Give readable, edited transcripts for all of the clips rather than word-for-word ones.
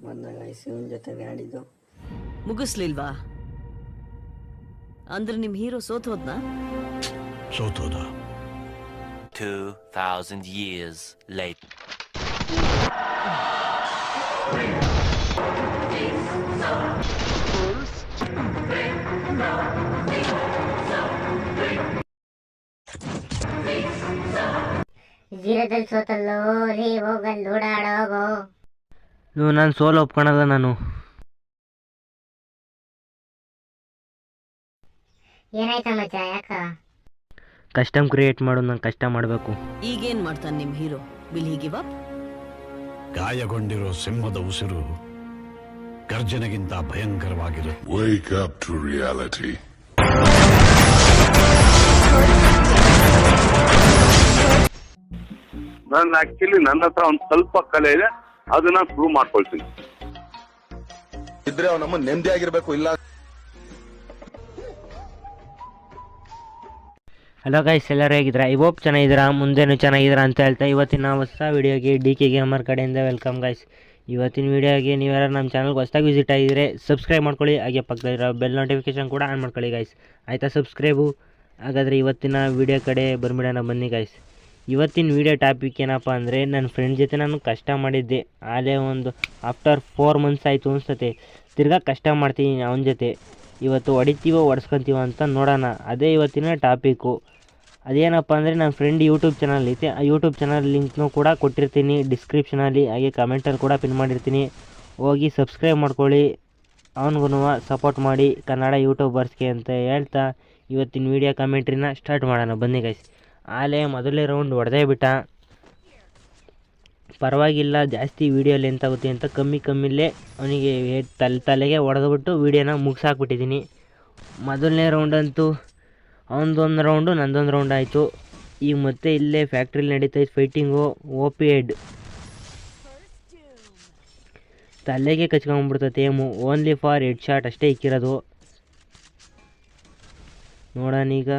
ಬಂದಾಗ ಶಿವನ್ ಜೊತೆಗೆ ಆಡಿದ್ದು. ಮುಗಿಸ್ಲಿಲ್ವಾ? ಅಂದ್ರೆ ನಿಮ್ ಹೀರೋ ಸೋತೋದ್ನಾ? ಸೋತೋದ. 2000 years later. ಜೀರದಲ್ಲಿ ಸೋತಲ್ಲೋ ರೀ, ಹೋಗಲ್ಲಿ ಓಡಾಡೋಗೋ. ನಾನು ಸೋಲು ಒಪ್ಕೊಳಲ್ಲ. ನಾನು ಏನಾಯ್ತ ಮಚ್ಚ, ಯಾಕ? ಕಸ್ಟಮ್ ಕ್ರಿಯೇಟ್ ಮಾಡು, ನಾನು ಕಷ್ಟ ಮಾಡಬೇಕು. ಈಗೇನ್ ಮಾಡ್ತಾನೆ ನಿಮ್ hero? Will he give up? ಗಾಯಗೊಂಡಿರೋ ಸಿಂಹದ ಉಸಿರು ಗರ್ಜನೆಗಿಂತ ಭಯಂಕರವಾಗಿರುತ್ತೆ. Wake up to reality. ನಾನು ಆಕ್ಚುಲಿ ನನ್ನ ಹತ್ರ ಒಂದು ಸ್ವಲ್ಪ ಕಲೆ ಇದೆ, ಅದನ್ನ ಪ್ರೂವ್ ಮಾಡ್ಕೊಳ್ತೀನಿ. ಇದ್ರೆ ಅವ್ನು ನಮ್ಮ ನೆಮ್ಮದಿ ಆಗಿರ್ಬೇಕು. ಇಲ್ಲ. ಹಲೋ ಗೈಸ್, ಎಲ್ಲರೂ ಹೇಗಿದ್ದೀರಾ? ಐ ಹೋಪ್ ಚೆನ್ನಾಗಿದ್ದೀರಾ, ಮುಂದೇನು ಚೆನ್ನಾಗಿದ್ದೀರಾ ಅಂತ ಹೇಳ್ತಾ ಇವತ್ತಿನ ಹೊಸ ವೀಡಿಯೋಗೆ DK ಗೇಮರ್ ಕಡೆಯಿಂದ ವೆಲ್ಕಮ್ ಗೈಸ್. ಇವತ್ತಿನ ವೀಡಿಯೋಗೆ ನೀವ್ಯಾರು ನಮ್ಮ ಚಾನಲ್ಗೆ ಹೊಸದಾಗಿ ವಿಸಿಟ್ ಆಗಿದ್ದರೆ ಸಬ್ಸ್ಕ್ರೈಬ್ ಮಾಡ್ಕೊಳ್ಳಿ, ಹಾಗೆ ಪಕ್ಕದಲ್ಲಿರೋ ಬೆಲ್ ನೋಟಿಫಿಕೇಶನ್ ಕೂಡ ಆನ್ ಮಾಡ್ಕೊಳ್ಳಿ ಗೈಸ್. ಆಯಿತಾ ಸಬ್ಸ್ಕ್ರೈಬು? ಹಾಗಾದರೆ ಇವತ್ತಿನ ವೀಡಿಯೋ ಕಡೆ ಬಂದ್ಬಿಡೋಣ ಬನ್ನಿ ಗೈಸ್. ಇವತ್ತಿನ ವೀಡಿಯೋ ಟಾಪಿಕ್ ಏನಪ್ಪ ಅಂದರೆ, ನನ್ನ ಫ್ರೆಂಡ್ ಜೊತೆ ನಾನು ಕಷ್ಟ ಮಾಡಿದ್ದೆ. ಆಲೇ ಒಂದು ಆಫ್ಟರ್ 4 months ಆಯಿತು ಅನಿಸ್ತತೆ. ತಿರ್ಗಾ ಕಷ್ಟ ಮಾಡ್ತೀನಿ ಅವನ ಜೊತೆ. ಇವತ್ತು ಹೊಡಿತೀವೋ ಹೊಡ್ಸ್ಕೊತೀವೋ ಅಂತ ನೋಡೋಣ, ಅದೇ ಇವತ್ತಿನ ಟಾಪಿಕ್ಕು. ಅದೇನಪ್ಪ ಅಂದರೆ, ನನ್ನ ಫ್ರೆಂಡ್ ಯೂಟ್ಯೂಬ್ ಚಾನಲ್ ಐತೆ, ಆ ಯೂಟ್ಯೂಬ್ ಚಾನಲ್ ಲಿಂಕ್ನೂ ಕೂಡ ಕೊಟ್ಟಿರ್ತೀನಿ ಡಿಸ್ಕ್ರಿಪ್ಷನಲ್ಲಿ, ಹಾಗೆ ಕಮೆಂಟಲ್ಲಿ ಕೂಡ ಪಿನ್ ಮಾಡಿರ್ತೀನಿ. ಹೋಗಿ ಸಬ್ಸ್ಕ್ರೈಬ್ ಮಾಡ್ಕೊಳ್ಳಿ, ಅವನಿಗೂ ಸಪೋರ್ಟ್ ಮಾಡಿ ಕನ್ನಡ ಯೂಟ್ಯೂಬರ್ಸ್ಗೆ ಅಂತ ಹೇಳ್ತಾ ಇವತ್ತಿನ ವೀಡಿಯೋ ಕಮೆಂಟ್ರಿನ ಸ್ಟಾರ್ಟ್ ಮಾಡೋಣ ಬನ್ನಿ ಗೈಸ್. ಆಲೇ ಮೊದಲೇ ರೌಂಡ್ ಹೊಡೆದೇ ಬಿಟ್ಟ. ಪರವಾಗಿಲ್ಲ, ಜಾಸ್ತಿ ವೀಡಿಯೋ ಲೆಂತ್ ಆಗುತ್ತೆ ಅಂತ ಕಮ್ಮಿಲೇ ಅವನಿಗೆ ತಲೆಗೆ ಹೊಡೆದ್ಬಿಟ್ಟು ವೀಡಿಯೋನ ಮುಗಿಸಾಕ್ಬಿಟ್ಟಿದ್ದೀನಿ. ಮೊದಲನೇ ರೌಂಡಂತೂ ಅವನದೊಂದು ರೌಂಡು ನಂದೊಂದು ರೌಂಡ್ ಆಯಿತು. ಈಗ ಮತ್ತೆ ಇಲ್ಲೇ ಫ್ಯಾಕ್ಟ್ರಿಲಿ ನಡೀತೈತೆ ಫೈಟಿಂಗು. OP ಹೆಡ್ ತಲೆಗೆ ಕಚ್ಕೊಂಡ್ಬಿಡ್ತೈತೆ aim. Only for head shot ಅಷ್ಟೇ ಇಕ್ಕಿರೋದು. ನೋಡೋಣೀಗ.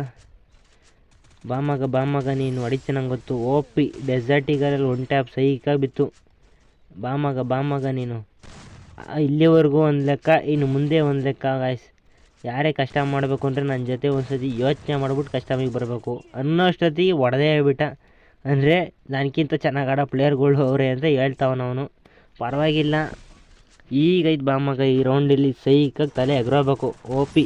ಬಾಮಗ ನೀನು ಹೊಡಿತ ನಂಗೆ ಗೊತ್ತು. OP ಡೆಸರ್ಟ್ ಈಗಲ್ಲಿ 1 ಟ್ಯಾಪ್ ಸೈಕಾಗಿ ಬಿತ್ತು. ಬಾಮಗ ನೀನು. ಇಲ್ಲಿವರೆಗೂ ಒಂದು ಲೆಕ್ಕ, ಇನ್ನು ಮುಂದೆ ಒಂದು ಲೆಕ್ಕ ಗಾಯ್ಸ್. ಯಾರೇ ಕಷ್ಟ ಮಾಡಬೇಕು ಅಂದರೆ ನನ್ನ ಜೊತೆ ಒಂದು ಸತಿ ಯೋಚನೆ ಮಾಡ್ಬಿಟ್ಟು ಕಸ್ಟಮಿಗೆ ಬರಬೇಕು ಅನ್ನೋಷ್ಟೊತ್ತಿಗೆ ಹೊಡೆದೇ ಬಿಟ್ಟ. ಅಂದರೆ ನನಗಿಂತ ಚೆನ್ನಾಗಿ ಆಡೋ ಪ್ಲೇಯರ್ಗಳು ಅವರೇ ಅಂತ ಹೇಳ್ತಾವನವನು. ಪರವಾಗಿಲ್ಲ, ಈಗೈದು ಬಾಮಗ ಈ ರೌಂಡಲ್ಲಿ ಸೈಕಾಗಿ ತಲೆ ಎಗರೋಬೇಕು. OP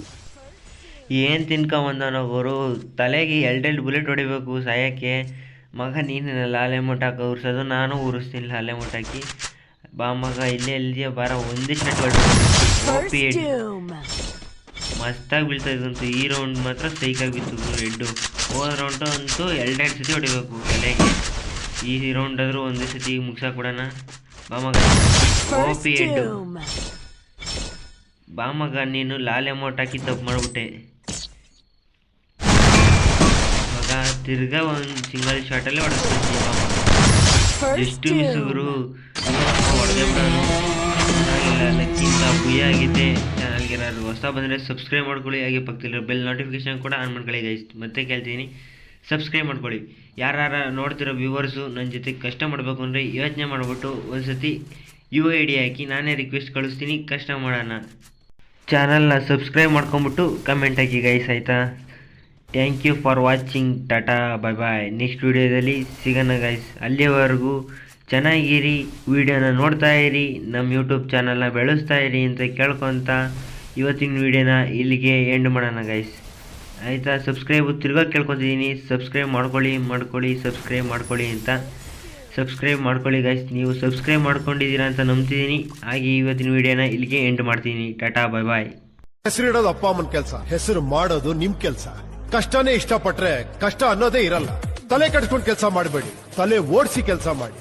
ಏನು ತಿನ್ಕೊಂಬಂದವನ ಗುರು, ತಲೆಗೆ 2 ಬುಲೆಟ್ ಹೊಡಿಬೇಕು ಸಾಯಕ್ಕೆ. ಮಗ ನೀನು ಲಾಲೆ ಮುಟ್ಟಾಕಿ ಉರ್ಸೋದು, ನಾನು ಉರಿಸ್ತೀನಿ ಲಾಲೆ ಮುಟ್ಟಾಕಿ. ಬಾಮಗ ಇಲ್ಲೇ ಎಲ್ಲಿದೆಯಾ ಬಾರ, ಒಂದಿಷ್ಟು OP ಹೆಡ್ ಮಸ್ತಾಗಿ ಬೀಳ್ತಾಯಿದ್ದಂತು. ಈ ರೌಂಡ್ ಮಾತ್ರ ಸೈಕಾಗಿ ಬಿತ್ತು ಹೆಡ್ಡು. ಹೋದ ರೌಂಡು ಅಂತೂ 2 ಸತಿ ಹೊಡಿಬೇಕು ತಲೆಗೆ. ಈ ರೌಂಡ್ ಆದರೂ ಒಂದೇ ಸತಿ ಮುಗ್ಸಾಕ್ಬಿಡೋಣ. ಬಾಮಗ OP ಹೆಡ್ಡು. ಬಾಮಗ ನೀನು ಲಾಲೆ ಮೋಟಾಕಿ ತಪ್ಪು ಮಾಡಿಬಿಟ್ಟೆ ಮಗ. ತಿರ್ಗಾ ಒಂದು ಸಿಂಗಲ್ ಶಾಟಲ್ಲೇ ಹೊಡೆಸ್ತೀನಿ ಬಾಮಗ. ಎಷ್ಟು ಮಿಸ್ಸುಗರು ಹೊಡೆದೇ ಬಿಡೋನು. ಅದಕ್ಕಿಂತ ಭಯ ಆಗಿದೆ. ಚಾನಲ್ಗೆ ಏನಾದ್ರು ಹೊಸ ಬಂದರೆ ಸಬ್ಸ್ಕ್ರೈಬ್ ಮಾಡ್ಕೊಳ್ಳಿ, ಹಾಗೆ ಪಕ್ಕದಲ್ಲಿರೋ ಬೆಲ್ ನೋಟಿಫಿಕೇಶನ್ ಕೂಡ ಆನ್ ಮಾಡ್ಕೊಳ್ಳಿ ಗೈಸ್. ಮತ್ತೆ ಕೇಳ್ತೀನಿ, ಸಬ್ಸ್ಕ್ರೈಬ್ ಮಾಡ್ಕೊಳ್ಳಿ. ಯಾರು ನೋಡ್ತಿರೋ ವ್ಯೂವರ್ಸು ನನ್ನ ಜೊತೆ ಕಷ್ಟ ಮಾಡಬೇಕು ಅಂದರೆ ಯೋಚನೆ ಮಾಡಿಬಿಟ್ಟು ಒಂದು ಸತಿ UID ಹಾಕಿ ನಾನೇ ರಿಕ್ವೆಸ್ಟ್ ಕಳಿಸ್ತೀನಿ, ಕಷ್ಟ ಮಾಡೋಣ. ಚಾನಲ್ನ ಸಬ್ಸ್ಕ್ರೈಬ್ ಮಾಡ್ಕೊಂಬಿಟ್ಟು ಕಮೆಂಟ್ ಹಾಕಿ ಗೈಸ್, ಆಯಿತಾ? Thank you for watching. Tata, bye. Next ವೀಡಿಯೋದಲ್ಲಿ ಸಿಗೋಣ ಗೈಸ್. ಅಲ್ಲಿವರೆಗೂ ಚೆನ್ನಾಗಿರಿ, ವೀಡಿಯೋನ ನೋಡ್ತಾ ಇರಿ, ನಮ್ಮ ಯೂಟ್ಯೂಬ್ ಚಾನಲ್ನ ಬೆಳೆಸ್ತಾ ಇರಿ ಅಂತ ಕೇಳ್ಕೊತ ಇವತ್ತಿನ ವೀಡಿಯೋನ ಇಲ್ಲಿಗೆ ಎಂಡ್ ಮಾಡೋಣ ಗೈಸ್, ಆಯಿತಾ? ಸಬ್ಸ್ಕ್ರೈಬು ತಿರ್ಗಾ ಕೇಳ್ಕೊತಿದ್ದೀನಿ, ಸಬ್ಸ್ಕ್ರೈಬ್ ಮಾಡ್ಕೊಳ್ಳಿ ಸಬ್ಸ್ಕ್ರೈಬ್ ಮಾಡ್ಕೊಳ್ಳಿ ಅಂತ. ಸಬ್ಸ್ಕ್ರೈಬ್ ಮಾಡ್ಕೊಳ್ಳಿ ಗೈಸ್. ನೀವು ಸಬ್ಸ್ಕ್ರೈಬ್ ಮಾಡ್ಕೊಂಡಿದ್ದೀರಾ ಅಂತ ನಂಬ್ತಿದ್ದೀನಿ. ಹಾಗೆ ಇವತ್ತಿನ ವೀಡಿಯೋನ ಇಲ್ಲಿಗೆ ಎಂಡ್ ಮಾಡ್ತೀನಿ. ಟಾಟಾ, ಬಾಯ್. ಹೆಸರಿಡೋದು ಅಪ್ಪ ಅಮ್ಮನ ಕೆಲಸ, ಹೆಸರು ಮಾಡೋದು ನಿಮ್ ಕೆಲಸ. ಕಷ್ಟನೇ ಇಷ್ಟಪಟ್ರೆ ಕಷ್ಟ ಅನ್ನೋದೇ ಇರಲ್ಲ. ತಲೆ ಕಟ್ಕೊಂಡು ಕೆಲಸ ಮಾಡಬೇಡಿ, ತಲೆ ಓಡಿಸಿ ಕೆಲಸ ಮಾಡಿ.